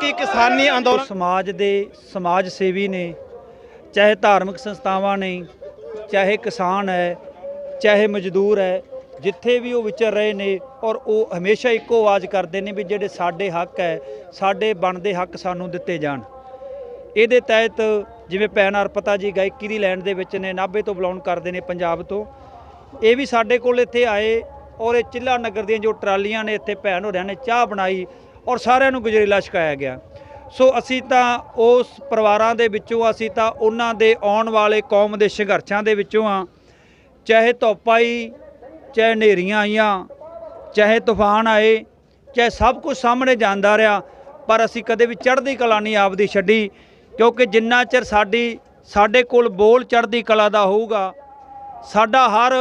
कि किसानी अंदोलन समाज दे समाज सेवी ने, चाहे धार्मिक संस्थावां ने, चाहे किसान है, चाहे मजदूर है, जिथे भी वो विचर रहे ने और वो हमेशा एको आवाज़ करते हैं भी जिहड़े साडे हक है, साडे बनदे हक सानूं दिते जाण। ਇਹਦੇ तहत जिवें भैन अर्पिता जी गायकी ਦੀ ਲਾਈਨ ਦੇ ਵਿੱਚ ਨੇ, ਨਾਭੇ ਤੋਂ ਬਿਲੋਂਗ ਕਰਦੇ ਨੇ, ਪੰਜਾਬ ਤੋਂ, ਇਹ ਵੀ ਸਾਡੇ ਕੋਲ ਇੱਥੇ ਆਏ ਔਰ ਇਹ ਚਿੱਲਾ ਨਗਰ ਦੀਆਂ ਜੋ ਟਰਾਲੀਆਂ ਨੇ ਇੱਥੇ ਭੈਣ ਹੋਰਿਆਂ ਨੇ ਚਾਹ ਬਣਾਈ ਔਰ ਸਾਰਿਆਂ ਨੂੰ ਗਜਰੇਲਾ ਛਕਾਇਆ ਗਿਆ। ਸੋ ਅਸੀਂ ਤਾਂ ਉਸ ਪਰਿਵਾਰਾਂ ਦੇ ਵਿੱਚੋਂ, ਅਸੀਂ ਤਾਂ ਉਹਨਾਂ ਦੇ ਆਉਣ ਵਾਲੇ ਕੌਮ ਦੇ ਸੰਘਰਸ਼ਾਂ ਦੇ ਵਿੱਚੋਂ ਆ। ਚਾਹੇ ਧੁੱਪ ਆਈ, ਚਾਹੇ ਹਨੇਰੀਆਂ ਆਈਆਂ, ਚਾਹੇ ਤੂਫਾਨ ਆਏ, ਚਾਹੇ ਸਭ ਕੁਝ ਸਾਹਮਣੇ ਜਾਂਦਾ ਰਿਹਾ, ਪਰ ਅਸੀਂ ਕਦੇ ਵੀ ਚੜ੍ਹਦੀ ਕਲਾ ਨਹੀਂ ਆਪਦੀ ਛੱਡੀ। क्योंकि जिन्ना चिर साडे कोल बोल चढ़दी कला दा होऊगा, साडा हर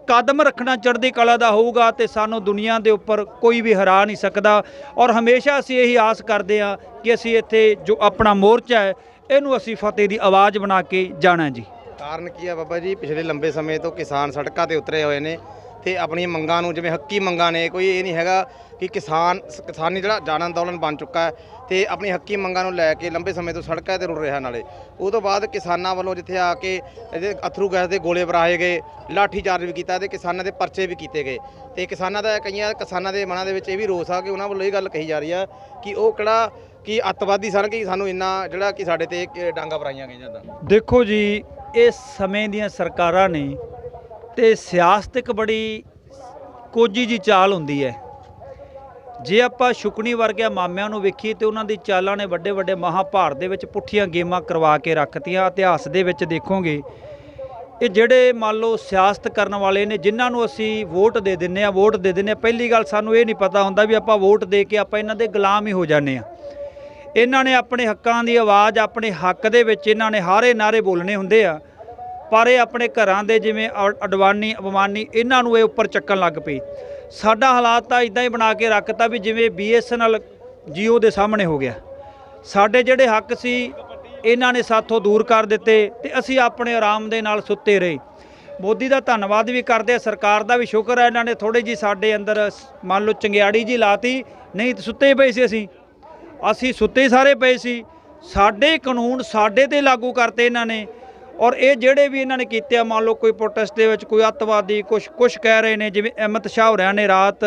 कदम रखना चढ़दी कला दा होऊगा, तो सानू दुनिया दे उपर कोई भी हरा नहीं सकता। और हमेशा असी यही आस करते हैं कि असी इत्थे जो अपना मोर्चा है इनू असी फतेह दी आवाज़ बना के जाना जी। कारण की है बाबा जी, पिछले लंबे समय तो किसान सड़कों पर उतरे हुए हैं तो अपनी मंगां नूं, जिवें हक्की मंगां ने, कोई ये नहीं हैगा कि किसानी जिहड़ा जन अंदोलन बन चुका है तो अपनी हक्की मंगां नूं लैके लंबे समय तो सड़कों पर रुल रहा। नाले उस तो बाद किसानां वालों जिथे आके अथरू गैस के गोले बराए गए, लाठी चार्ज भी किया, किसानां दे परचे भी किए गए। तो किसानां दा कई किसानां दे मनां दे विच भी रोस आ कि उन्हां वालों ये गल कही जा रही है कि वो किहड़ा कि अतवादी सन कि सानूं इन्ना जिहड़ा कि साडे ते डांगा बराईयां गईयां। देखो जी, इस समय दियां सरकारां ने ते सियासत एक बड़ी कोझी जी चाल हुंदी है। जे आपां शुकनी वर्गिया मामिਆਂ ਨੂੰ ਵੇਖੀਏ ਤੇ ਉਹਨਾਂ ਦੀ ਚਾਲਾਂ ਨੇ ਵੱਡੇ ਵੱਡੇ ਮਹਾਭਾਰਤ ਦੇ ਵਿੱਚ ਪੁੱਠੀਆਂ ਗੇਮਾਂ ਕਰਵਾ ਕੇ ਰੱਖਤੀਆਂ। ਇਤਿਹਾਸ ਦੇ ਵਿੱਚ ਦੇਖੋਗੇ ਇਹ ਜਿਹੜੇ ਮੰਨ ਲਓ ਸਿਆਸਤ ਕਰਨ ਵਾਲੇ ਨੇ, ਜਿਨ੍ਹਾਂ ਨੂੰ ਅਸੀਂ ਵੋਟ ਦੇ ਦਿੰਦੇ ਆ, ਪਹਿਲੀ ਗੱਲ ਸਾਨੂੰ ਇਹ ਨਹੀਂ ਪਤਾ ਹੁੰਦਾ ਵੀ ਆਪਾਂ ਵੋਟ ਦੇ ਕੇ ਆਪਾਂ ਇਹਨਾਂ ਦੇ ਗੁਲਾਮ ਹੀ ਹੋ ਜਾਂਦੇ ਆ। ਇਹਨਾਂ ਨੇ ਆਪਣੇ ਹੱਕਾਂ ਦੀ ਆਵਾਜ਼, ਆਪਣੇ ਹੱਕ ਦੇ ਵਿੱਚ ਇਹਨਾਂ ਨੇ ਹਾਰੇ ਨਾਰੇ ਬੋਲਣੇ ਹੁੰਦੇ ਆ, ਪਰ ਇਹ ਆਪਣੇ ਘਰਾਂ ਦੇ ਜਿਵੇਂ ਅਡਵਾਨੀ ਅਬਮਾਨੀ ਇਹਨਾਂ ਨੂੰ ਇਹ ਉੱਪਰ ਚੱਕਣ ਲੱਗ ਪਈ। ਸਾਡਾ ਹਾਲਾਤ ਤਾਂ ਇਦਾਂ ਹੀ ਬਣਾ ਕੇ ਰੱਖਤਾ ਵੀ ਜਿਵੇਂ BSNL ਜੀਓ ਦੇ ਸਾਹਮਣੇ ਹੋ ਗਿਆ। ਸਾਡੇ ਜਿਹੜੇ ਹੱਕ ਸੀ ਇਹਨਾਂ ਨੇ ਸਾਥੋਂ ਦੂਰ ਕਰ ਦਿੱਤੇ ਤੇ ਅਸੀਂ ਆਪਣੇ ਆਰਾਮ ਦੇ ਨਾਲ ਸੁੱਤੇ ਰਹੇ। ਮੋਦੀ ਦਾ ਧੰਨਵਾਦ ਵੀ ਕਰਦੇ ਆ, ਸਰਕਾਰ ਦਾ ਵੀ ਸ਼ੁਕਰ ਹੈ, ਇਹਨਾਂ ਨੇ ਥੋੜੀ ਜੀ ਸਾਡੇ ਅੰਦਰ ਮੰਨ ਲਓ ਚੰਗਿਆੜੀ ਜੀ ਲਾਤੀ, ਨਹੀਂ ਸੁੱਤੇ ਪਏ ਸੀ, ਅਸੀਂ ਸੁੱਤੇ ਸਾਰੇ ਪਏ ਸੀ। ਸਾਡੇ ਕਾਨੂੰਨ ਸਾਡੇ ਤੇ ਲਾਗੂ ਕਰਤੇ ਇਹਨਾਂ ਨੇ। और ये ਜਿਹੜੇ भी इन्होंने कीते आ, मान लो कोई प्रोटेस्ट ਦੇ ਵਿੱਚ कोई अतवादी कुछ कह रहे हैं, जिवें अमित शाह होरिਆਂ ने रात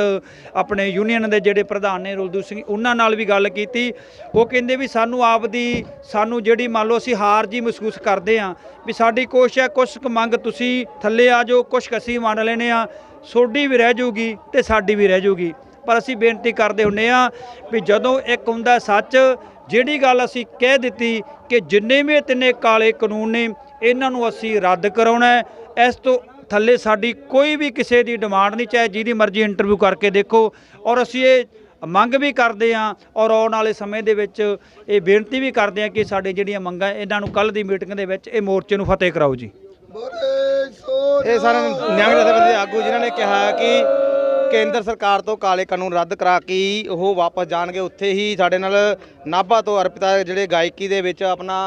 अपने यूनियन के ਜਿਹੜੇ प्रधान ने रुलदू सिंह उन्हां नाल भी गल कीती। वो कहंदे भी सानू ਜਿਹੜੀ मान लो असीं हार जी महसूस करते हैं भी साडी कोशिश है, कुछ मंग तुसीं थल्ले आ जाओ, कुछ असीं मंन लैने आ, सोडी भी रह जाऊगी ते साडी भी रह जाऊगी। पर असीं बेनती करते हुंदे आ भी जदों एक हुंदा सच, ਜਿਹੜੀ ਗੱਲ ਅਸੀਂ ਕਹਿ ਦਿੱਤੀ कि जिन्ने भी तिन्ने काले कानून ने इन्हां नूं असीं रद्द कराउणा है, इस तो थल्ले साडी कोई भी किसी की डिमांड नहीं, चाहे जिहदी मर्जी इंटरव्यू करके देखो। और असीं ये मंग भी करते हैं और आने वाले समय दे विच ये बेनती भी करते हैं कि साडे जिहड़ियां मंगां इन्हां नूं कल दी मीटिंग दे विच ये मोर्चे नूं फतेह कराओ जी। ये सारे न्याय जथेबंदी आगू जिन्हां ने कहा कि केंद्र सरकार तो काले कानून रद्द करा के वो वापस जाणगे। उत्थे ही साडे नाल नाभा तो अर्पिता जिहड़े गायकी दे विच अपना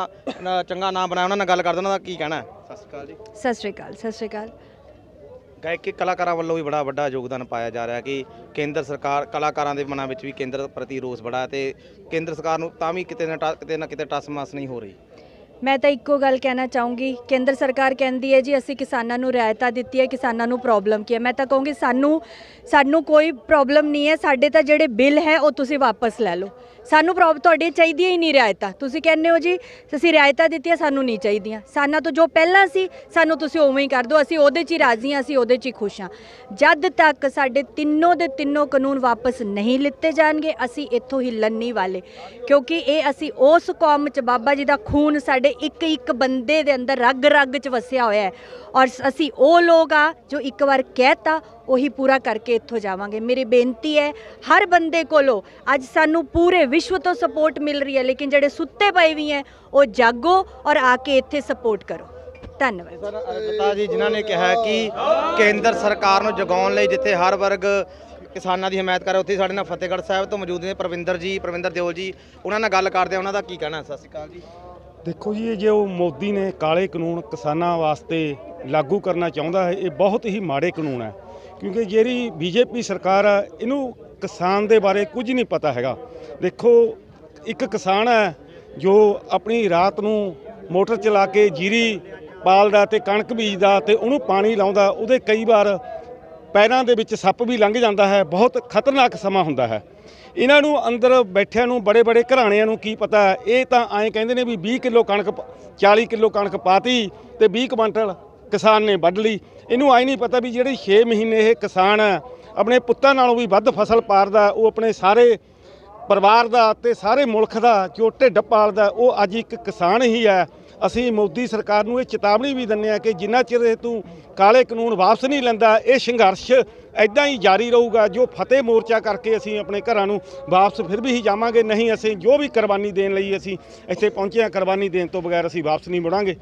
चंगा नाम बनाया, उन्हां नाल गल करदे, उन्हां दा की कहना है? सत श्री अकाल जी। सत श्री अकाल। गायकी कलाकारां वल्लों भी बड़ा वड्डा योगदान पाया जा रहा है कि केंद्र सरकार कलाकारां दे मनां विच भी केंद्र प्रति रोस बड़ा है, ते केंद्र सरकार नूं तां भी किते ना किते टस मस नहीं हो रही। मैं तो इक्को गल कहना चाहूँगी, केंद्र सरकार कहती है जी असी किसानों नूं रियायतां दित्ती है, किसानों नूं प्रॉब्लम की है। मैं तो कहूँगी सानू कोई प्रॉब्लम नहीं है, साडे तां जिहड़े बिल है वो तुसीं वापस लै लो। सानू तुहाडे चाहिदियां ही नहीं रियायतां। तुसीं कहने हो जी असीं रियायतां दित्तियां, सानू नहीं चाहिदियां। साना तो जो पहला सी सानू तुसीं उवें ही कर दो, असीं उहदे च ही राजी हां, असीं उहदे च ही खुश हां। जद तक साडे तिन्नों दे तिन्नों कानून वापस नहीं लिते जाणगे असीं इत्थों हिल्लण नहीं वाले, क्योंकि ये असीं उस कौम च बाबा जी दा खून साडे एक एक बंदे दे अंदर रग रग च वसिया होया है। और असीं वो लोग आ जो एक बार कहता वही पूरा करके इत्थों जावांगे। मेरी बेनती है हर बंदे कोलों अज सानू पूरे विश्व तो सपोर्ट मिल रही है, लेकिन जिहड़े सुत्ते पए भी हैं वो जागो और आके इत्थे सपोर्ट करो। धन्यवाद। अर्पिता जी जिन्हां ने कहा कि केंद्र सरकार नूं जगाउण लई जिथे हर वर्ग किसानां दी हिमायत करे, उत्थे साडे नाल फतेहगढ़ साहिब तो मौजूद ने परविंदर दिओल जी, उन्हां नाल गल करदे उन्हां दा की कहना? सत श्री अकाल जी। देखो जी, जो मोदी ने काले कानून किसानों वास्ते लागू करना चाहता है, ये बहुत ही माड़े कानून है, क्योंकि जी बीजेपी सरकार है इनू किसान दे बारे कुछ नहीं पता हैगा। देखो ਇੱਕ ਕਿਸਾਨ ਹੈ ਜੋ ਆਪਣੀ ਰਾਤ ਨੂੰ ਮੋਟਰ ਚਲਾ ਕੇ ਜੀਰੀ ਪਾਲਦਾ ਤੇ ਕਣਕ ਬੀਜਦਾ ਤੇ ਉਹਨੂੰ ਪਾਣੀ ਲਾਉਂਦਾ, ਉਹਦੇ ਕਈ ਵਾਰ ਪੈਰਾਂ ਦੇ ਵਿੱਚ ਸੱਪ ਵੀ ਲੰਘ ਜਾਂਦਾ ਹੈ। ਬਹੁਤ ਖਤਰਨਾਕ ਸਮਾਂ ਹੁੰਦਾ ਹੈ। ਇਹਨਾਂ ਨੂੰ ਅੰਦਰ ਬੈਠਿਆਂ ਨੂੰ ਬੜੇ ਬੜੇ ਘਰਾਣਿਆਂ ਨੂੰ ਕੀ ਪਤਾ, ਇਹ ਤਾਂ ਐਂ ਕਹਿੰਦੇ ਨੇ ਵੀ 20 ਕਿਲੋ ਕਣਕ 40 ਕਿਲੋ ਕਣਕ ਪਾਤੀ ਤੇ 20 ਕੁਇੰਟਲ ਕਿਸਾਨ ਨੇ ਵੱਢ ਲਈ। ਇਹਨੂੰ ਐਂ ਨਹੀਂ ਪਤਾ ਵੀ ਜਿਹੜੇ 6 ਮਹੀਨੇ ਇਹ ਕਿਸਾਨ ਆਪਣੇ ਪੁੱਤਾਂ ਨਾਲੋਂ ਵੀ ਵੱਧ ਫਸਲ ਪਾਰਦਾ, ਉਹ ਆਪਣੇ ਸਾਰੇ ਪਰਿਵਾਰ ਦਾ ਤੇ ਸਾਰੇ ਮੁਲਕ ਦਾ ਜੋ ਢਿੱਡ ਪਾਲਦਾ, ਉਹ ਅੱਜ ਇੱਕ ਕਿਸਾਨ ਹੀ ਹੈ। ਅਸੀਂ ਮੋਦੀ ਸਰਕਾਰ ਨੂੰ ਇਹ ਚੇਤਾਵਨੀ ਵੀ ਦਿੰਦੇ ਹਾਂ ਕਿ ਜਿੰਨਾ ਚਿਰ ਇਹ ਤੂੰ ਕਾਲੇ ਕਾਨੂੰਨ ਵਾਪਸ ਨਹੀਂ ਲੈਂਦਾ, ਇਹ ਸੰਘਰਸ਼ ਇੱਦਾਂ ਹੀ ਜਾਰੀ ਰਹੂਗਾ। ਜੋ ਫਤਿਹ ਮੋਰਚਾ ਕਰਕੇ ਅਸੀਂ ਆਪਣੇ ਘਰਾਂ ਨੂੰ ਵਾਪਸ ਫਿਰ ਵੀ ਹੀ ਜਾਵਾਂਗੇ, ਨਹੀਂ ਅਸੀਂ ਜੋ ਵੀ ਕੁਰਬਾਨੀ ਦੇਣ ਲਈ ਅਸੀਂ ਇੱਥੇ ਪਹੁੰਚੇ ਹਾਂ, ਕੁਰਬਾਨੀ ਦੇਣ ਤੋਂ ਬਗੈਰ ਅਸੀਂ ਵਾਪਸ ਨਹੀਂ ਮੁੜਾਂਗੇ।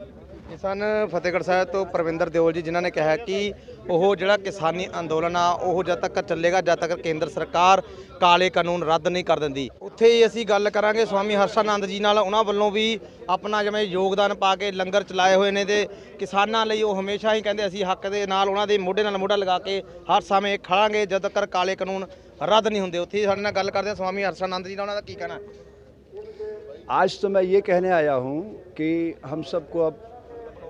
ਇਹ ਸਨ ਫਤਿਹਗੜ੍ਹ ਸਾਹਿਬ ਤੋਂ ਪਰਵਿੰਦਰ ਦਿਓਲ ਜੀ, ਜਿਨ੍ਹਾਂ ਨੇ ਕਿਹਾ ਕਿ ਉਹ ਜਿਹੜਾ ਕਿਸਾਨੀ ਅੰਦੋਲਨ ਆ ਉਹ ਜਦ ਤੱਕ ਚੱਲੇਗਾ ਜਦ ਤੱਕ ਕੇਂਦਰ ਸਰਕਾਰ ਕਾਲੇ ਕਾਨੂੰਨ ਰੱਦ ਨਹੀਂ ਕਰ ਦਿੰਦੀ। ਉੱਥੇ ਹੀ ਅਸੀਂ ਗੱਲ ਕਰਾਂਗੇ ਸਵਾਮੀ ਹਰਸ਼ਾਨੰਦ ਜੀ ਨਾਲ। ਉਹਨਾਂ ਵੱਲੋਂ ਵੀ ਆਪਣਾ ਜਿਵੇਂ ਯੋਗਦਾਨ ਪਾ ਕੇ ਲੰਗਰ ਚਲਾਏ ਹੋਏ ਨੇ ਤੇ ਕਿਸਾਨਾਂ ਲਈ ਉਹ ਹਮੇਸ਼ਾ ਹੀ ਕਹਿੰਦੇ ਅਸੀਂ ਹੱਕ ਦੇ ਨਾਲ ਉਹਨਾਂ ਦੇ ਮੋਢੇ ਨਾਲ ਮੋਢਾ ਲਗਾ ਕੇ ਹਰ ਸਮੇਂ ਖੜਾਂਗੇ ਜਦ ਤੱਕ ਕਾਲੇ ਕਾਨੂੰਨ ਰੱਦ ਨਹੀਂ ਹੁੰਦੇ। ਉੱਥੇ ਹੀ ਸਾਡੇ ਨਾਲ ਗੱਲ ਕਰਦੇ ਹਾਂ ਸਵਾਮੀ ਹਰਸ਼ਾਨੰਦ ਜੀ ਨਾਲ, ਉਹਨਾਂ ਦਾ ਕੀ ਕਹਿਣਾ। आज तो मैं ये कहने आया हूँ कि हम सबको अब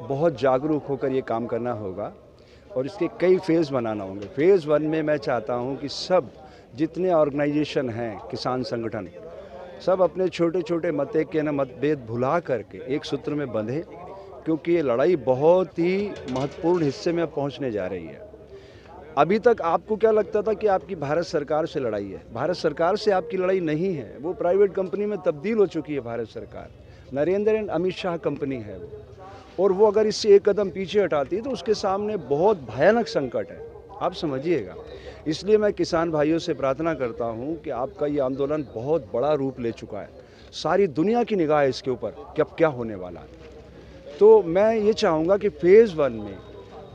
बहुत जागरूक होकर ये काम करना होगा और इसके कई फेज़ बनाना होंगे। फेज़ 1 में मैं चाहता हूँ कि सब जितने ऑर्गेनाइजेशन हैं, किसान संगठन, सब अपने छोटे छोटे मतभेद भुला करके एक सूत्र में बंधे, क्योंकि ये लड़ाई बहुत ही महत्वपूर्ण हिस्से में पहुँचने जा रही है। अभी तक आपको क्या लगता था कि आपकी भारत सरकार से लड़ाई है। भारत सरकार से आपकी लड़ाई नहीं है, वो प्राइवेट कंपनी में तब्दील हो चुकी है। भारत सरकार नरेंद्र एंड अमित शाह कंपनी है वो, और वो अगर इससे एक कदम पीछे हटाती तो उसके सामने बहुत भयानक संकट है, आप समझिएगा। इसलिए मैं किसान भाइयों से प्रार्थना करता हूँ कि आपका ये आंदोलन बहुत बड़ा रूप ले चुका है, सारी दुनिया की निगाह है इसके ऊपर कि अब क्या होने वाला है। तो मैं ये चाहूँगा कि फेज़ 1 में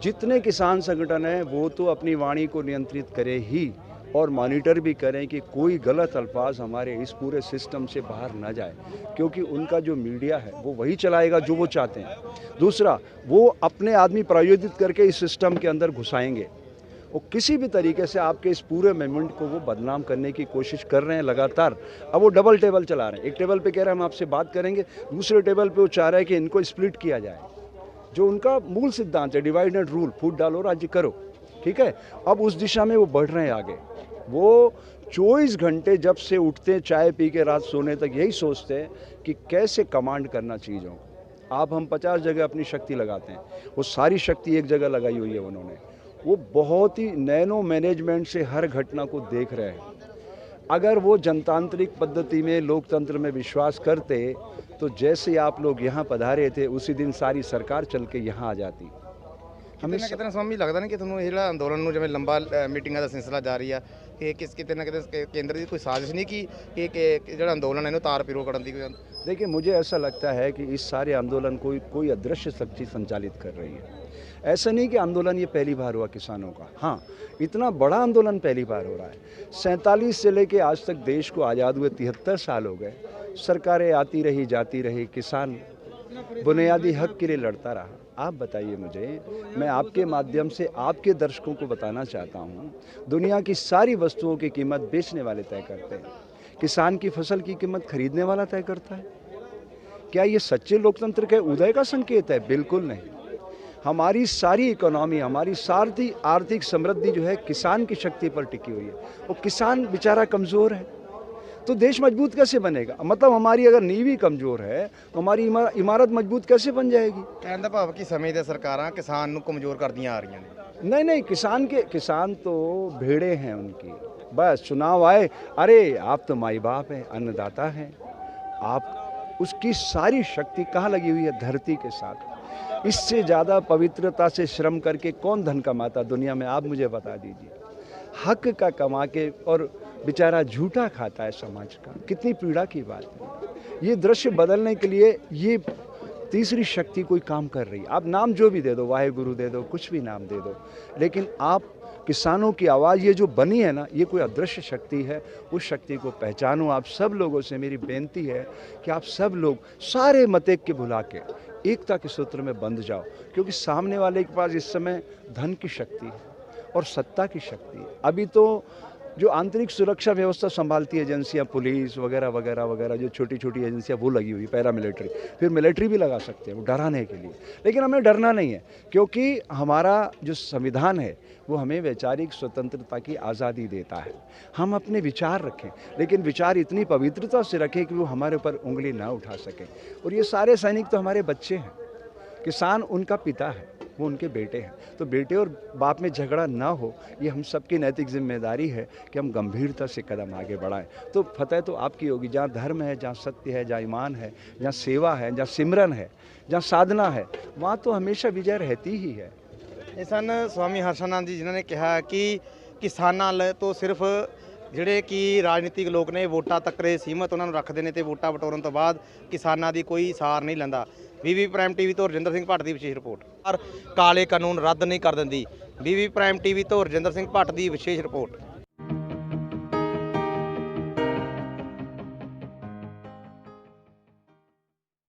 जितने किसान संगठन हैं वो तो अपनी वाणी को नियंत्रित करें ही, और मॉनिटर भी करें कि कोई गलत अल्फाज हमारे इस पूरे सिस्टम से बाहर ना जाए, क्योंकि उनका जो मीडिया है वो वही चलाएगा जो वो चाहते हैं। दूसरा, वो अपने आदमी प्रायोजित करके इस सिस्टम के अंदर घुसाएंगे, वो किसी भी तरीके से आपके इस पूरे मूवमेंट को वो बदनाम करने की कोशिश कर रहे हैं लगातार। अब वो डबल टेबल चला रहे हैं। एक टेबल पे कह रहे हैं हम आपसे बात करेंगे, दूसरे टेबल पे वो चाह रहे हैं कि इनको स्प्लिट किया जाए। जो उनका मूल सिद्धांत है डिवाइड एंड रूल, फूट डालो राज्य करो, ठीक है। अब उस दिशा में वो बढ़ रहे हैं आगे। वो 24 घंटे जब से उठते चाय पी के रात सोने तक यही सोचते हैं कि कैसे कमांड करना चीज़ों को। आप हम 50 जगह अपनी शक्ति लगाते हैं, वो सारी शक्ति एक जगह लगाई हुई है उन्होंने। वो बहुत ही नैनो मैनेजमेंट से हर घटना को देख रहे हैं। अगर वो जनतांत्रिक पद्धति में लोकतंत्र में विश्वास करते तो जैसे आप लोग यहाँ पधारे थे उसी दिन सारी सरकार चल के यहाँ आ जाती। ਕਿਤੇ ਨਾ ਕਿਤੇ ਸਵਾਮੀ ਲੱਗਦਾ ਨਹੀਂ ਕਿ ਤੁਹਾਨੂੰ ਇਹ ਜਿਹੜਾ ਅੰਦੋਲਨ ਨੂੰ ਜਿਵੇਂ ਲੰਬਾ ਮੀਟਿੰਗਾਂ ਦਾ ਸਿਲਸਿਲਾ ਜਾਰੀ ਆ ਕਿ ਕਿਤੇ ਨਾ ਕਿਤੇ ਕੇਂਦਰ ਦੀ ਕੋਈ ਸਾਜ਼ਿਸ਼ नहीं कि ਜਿਹੜਾ ਅੰਦੋਲਨ ਇਹਨੂੰ ਤਾਰ ਪਿਰੋ ਕਰਨ ਦੀ ਕੋਈ। देखिए, मुझे ऐसा लगता है कि इस सारे आंदोलन को कोई अदृश्य शक्ति संचालित कर रही है। ऐसा नहीं कि आंदोलन ये पहली बार हुआ किसानों का, हाँ इतना बड़ा आंदोलन पहली बार हो रहा है। 47 से लेके आज तक देश को आज़ाद हुए 73 साल हो गए, सरकारें आती रही जाती रही, किसान बुनियादी हक के लिए लड़ता रहा। आप बताइए मुझे, मैं आपके माध्यम से आपके दर्शकों को बताना चाहता हूँ, दुनिया की सारी वस्तुओं की कीमत बेचने वाले तय करते हैं, किसान की फसल की कीमत खरीदने वाला तय करता है। क्या ये सच्चे लोकतंत्र के उदय का संकेत है? बिल्कुल नहीं। हमारी सारी इकोनॉमी, हमारी सारी आर्थिक समृद्धि जो है किसान की शक्ति पर टिकी हुई है। वो किसान बेचारा कमज़ोर है तो देश मजबूत कैसे बनेगा? मतलब हमारी अगर नींव ही कमज़ोर है तो हमारी इमारत मजबूत कैसे बन जाएगी? कहने का भाव कि समय दी सरकारां किसान नूं कमज़ोर करदियां आ रही ने। नहीं, किसान तो भेड़े हैं उनकी। बस चुनाव आए, अरे आप तो माई बाप हैं, अन्नदाता हैं, आप उसकी सारी शक्ति कहाँ लगी हुई है? धरती के साथ। इससे ज़्यादा पवित्रता से श्रम करके कौन धन कमाता दुनिया में? आप मुझे बता दीजिए। हक का कमा के और बेचारा झूठा खाता है समाज का। कितनी पीड़ा की बात है। ये दृश्य बदलने के लिए ये तीसरी शक्ति कोई काम कर रही है। आप नाम जो भी दे दो, वाहेगुरु दे दो, कुछ भी नाम दे दो, लेकिन आप किसानों की आवाज़ ये जो बनी है ना, ये कोई अदृश्य शक्ति है। उस शक्ति को पहचानो। आप सब लोगों से मेरी बेनती है कि आप सब लोग सारे मतेक के भुला के एकता के सूत्र में बंध जाओ, क्योंकि सामने वाले के पास इस समय धन की शक्ति है और सत्ता की शक्ति है। अभी तो जो आंतरिक सुरक्षा व्यवस्था संभालती है एजेंसियां, पुलिस वगैरह वगैरह वगैरह, जो छोटी छोटी एजेंसियां वो लगी हुई, पैरा मिलिट्री, फिर मिलिट्री भी लगा सकते हैं वो डराने के लिए। लेकिन हमें डरना नहीं है, क्योंकि हमारा जो संविधान है वो हमें वैचारिक स्वतंत्रता की आज़ादी देता है। हम अपने विचार रखें, लेकिन विचार इतनी पवित्रता से रखें कि वो हमारे ऊपर उंगली ना उठा सकें। और ये सारे सैनिक तो हमारे बच्चे हैं, किसान उनका पिता है, वो उनके बेटे हैं। तो बेटे और बाप में झगड़ा ना हो, ये हम सबकी नैतिक जिम्मेदारी है कि हम गंभीरता से कदम आगे बढ़ाएं। तो फतह तो आपकी होगी। जहाँ धर्म है, जहाँ सत्य है, जहाँ ईमान है, जहाँ सेवा है, जहाँ सिमरन है, जहाँ साधना है, वहाँ तो हमेशा विजय रहती ही है। ਇਹ ਸਨ ਸਵਾਮੀ ਹਰਸ਼ਾਨੰਦ ਜੀ, ਜਿਨ੍ਹਾਂ ਨੇ ਕਿਹਾ ਕਿ ਕਿਸਾਨਾਂ ਲਈ ਤੋਂ ਸਿਰਫ ਜਿਹੜੇ ਕਿ ਰਾਜਨੀਤਿਕ ਲੋਕ ਨੇ ਵੋਟਾਂ ਤੱਕ ਦੇ ਸੀਮਤ ਉਹਨਾਂ ਨੂੰ ਰੱਖਦੇ ਨੇ ਤੇ ਵੋਟਾਂ ਬਟੋਰਨ ਤੋਂ ਬਾਅਦ ਕਿਸਾਨਾਂ ਦੀ ਕੋਈ ਸਾਰ ਨਹੀਂ ਲੈਂਦਾ। ਵੀਵੀ ਪ੍ਰਾਈਮ ਟੀਵੀ ਤੋਂ ਰਜਿੰਦਰ ਸਿੰਘ ਭੱਟ ਦੀ ਵਿਸ਼ੇਸ਼ ਰਿਪੋਰਟ। ਪਰ ਕਾਲੇ ਕਾਨੂੰਨ ਰੱਦ ਨਹੀਂ ਕਰ ਦਿੰਦੀ। ਵੀਵੀ ਪ੍ਰਾਈਮ ਟੀਵੀ ਤੋਂ ਰਜਿੰਦਰ ਸਿੰਘ ਭੱਟ ਦੀ ਵਿਸ਼ੇਸ਼ ਰਿਪੋਰਟ।